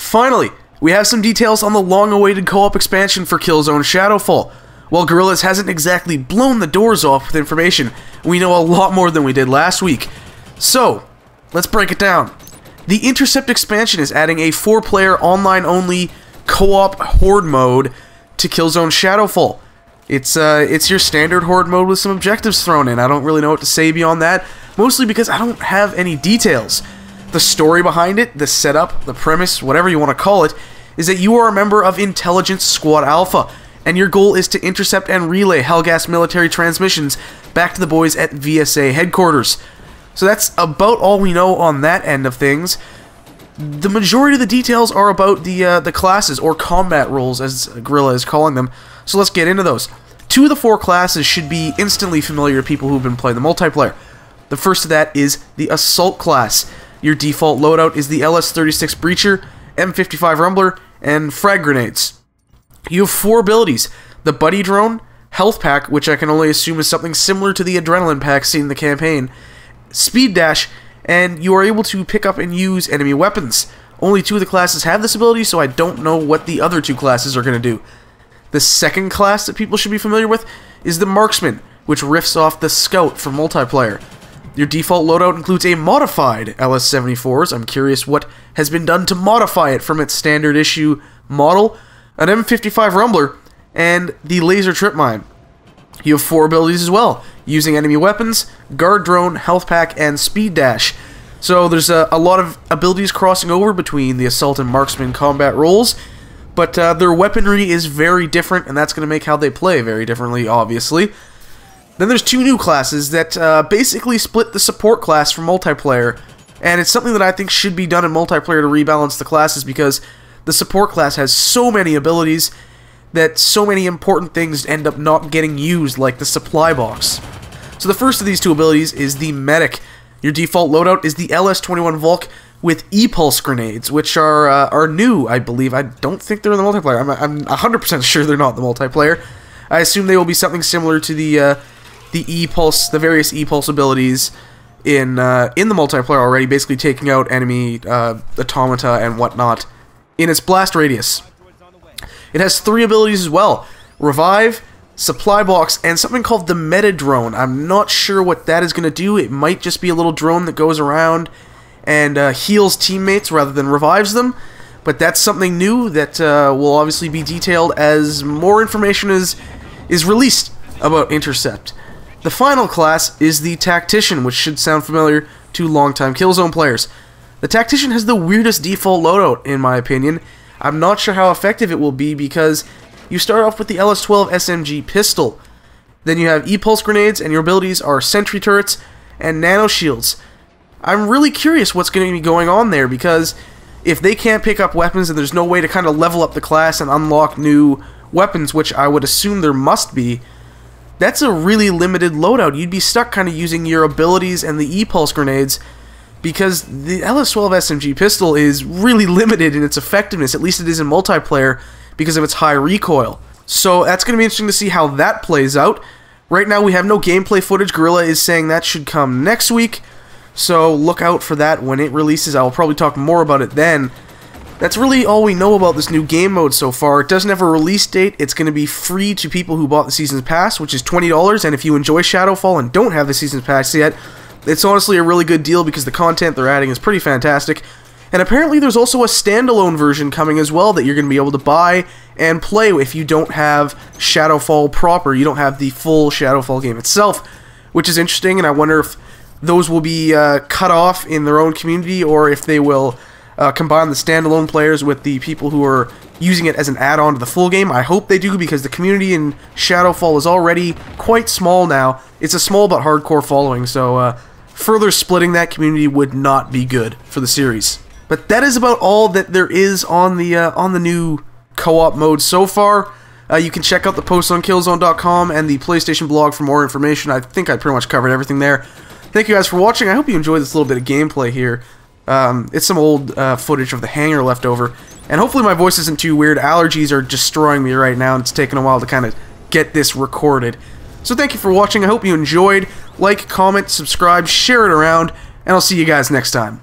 Finally, we have some details on the long-awaited co-op expansion for Killzone Shadowfall. While Guerrillas hasn't exactly blown the doors off with information, we know a lot more than we did last week. So, let's break it down. The INTERCEPT expansion is adding a 4-player online-only co-op horde mode to Killzone Shadowfall. It's your standard horde mode with some objectives thrown in. I don't really know what to say beyond that, mostly because I don't have any details. The story behind it, the setup, the premise, whatever you want to call it, is that you are a member of Intelligence Squad Alpha, and your goal is to intercept and relay Helghast military transmissions back to the boys at VSA headquarters. So that's about all we know on that end of things. The majority of the details are about the classes, or combat roles as Guerrilla is calling them, so let's get into those. 2 of the 4 classes should be instantly familiar to people who've been playing the multiplayer. The first of that is the Assault class. Your default loadout is the LS-36 Breacher, M55 Rumbler, and frag grenades. You have 4 abilities: the Buddy Drone, Health Pack, which I can only assume is something similar to the Adrenaline Pack seen in the campaign, Speed Dash, and you are able to pick up and use enemy weapons. Only 2 of the classes have this ability, so I don't know what the other 2 classes are going to do. The second class that people should be familiar with is the Marksman, which riffs off the Scout from multiplayer. Your default loadout includes a modified LS-74s. I'm curious what has been done to modify it from its standard issue model, an M55 Rumbler, and the Laser Trip Mine. You have 4 abilities as well, using enemy weapons, Guard Drone, Health Pack, and Speed Dash. So there's a lot of abilities crossing over between the Assault and Marksman combat roles, but their weaponry is very different, and that's going to make how they play very differently, obviously. Then there's 2 new classes that basically split the support class from multiplayer, and it's something that I think should be done in multiplayer to rebalance the classes, because the support class has so many abilities that so many important things end up not getting used, like the supply box. So the first of these 2 abilities is the Medic. Your default loadout is the LS-21 Volk with E-Pulse grenades, which are new, I believe. I don't think they're in the multiplayer. I'm 100% sure they're not in the multiplayer. I assume they will be something similar to the E-Pulse, the various E-Pulse abilities in the multiplayer already, basically taking out enemy automata and whatnot in its blast radius. It has 3 abilities as well: Revive, Supply Box, and something called the Meta Drone. I'm not sure what that is going to do. It might just be a little drone that goes around and heals teammates rather than revives them, but that's something new that will obviously be detailed as more information is released about Intercept. The final class is the Tactician, which should sound familiar to longtime Killzone players. The Tactician has the weirdest default loadout, in my opinion. I'm not sure how effective it will be, because you start off with the LS-12 SMG pistol. Then you have E-Pulse grenades, and your abilities are sentry turrets and nano shields. I'm really curious what's going to be going on there, because if they can't pick up weapons and there's no way to kind of level up the class and unlock new weapons, which I would assume there must be, that's a really limited loadout. You'd be stuck kind of using your abilities and the E-Pulse grenades, because the LS-12 SMG pistol is really limited in its effectiveness, at least it is in multiplayer, because of its high recoil. So that's going to be interesting to see how that plays out. Right now we have no gameplay footage. Guerrilla is saying that should come next week, so look out for that when it releases. I will probably talk more about it then. That's really all we know about this new game mode so far. It doesn't have a release date. It's going to be free to people who bought the Season's Pass, which is $20, and if you enjoy Shadowfall and don't have the Season's Pass yet, it's honestly a really good deal, because the content they're adding is pretty fantastic. And apparently there's also a standalone version coming as well that you're going to be able to buy and play if you don't have Shadowfall proper. You don't have the full Shadowfall game itself, which is interesting, and I wonder if those will be cut off in their own community, or if they will combine the standalone players with the people who are using it as an add-on to the full game. I hope they do, because the community in Shadowfall is already quite small now. It's a small but hardcore following, so further splitting that community would not be good for the series. But that is about all that there is on the new co-op mode so far. You can check out the posts on Killzone.com and the PlayStation blog for more information. I think I pretty much covered everything there. Thank you guys for watching. I hope you enjoyed this little bit of gameplay here. It's some old footage of the hangar left over, and hopefully my voice isn't too weird. Allergies are destroying me right now, and it's taken a while to kind of get this recorded. So thank you for watching. I hope you enjoyed. Like, comment, subscribe, share it around, and I'll see you guys next time.